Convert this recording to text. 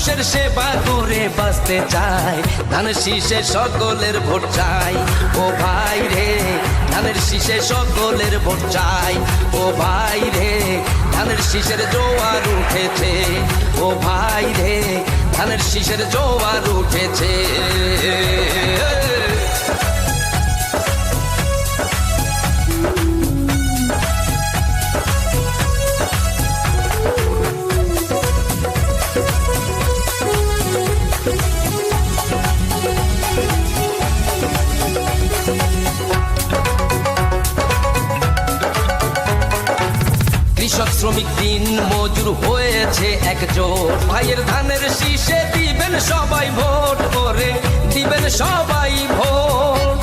মানুষের সেবা করে বাঁচতে চাই, ধানের শীষে সকলের ভোট চাই। ও ভাই রে ধানের শীষে সকলের ভোট চাই। ও ভাই রে ধানের শীষের জোয়ার উঠেছে। ও ভাই রে ধানের শীষের জোয়ার উঠেছে। কৃষক শ্রমিক দিন মজুর হয়েছে একজোট, ভাইয়ের ধানের শীষে দিবেন সবাই ভোট করে, দিবেন সবাই ভোট।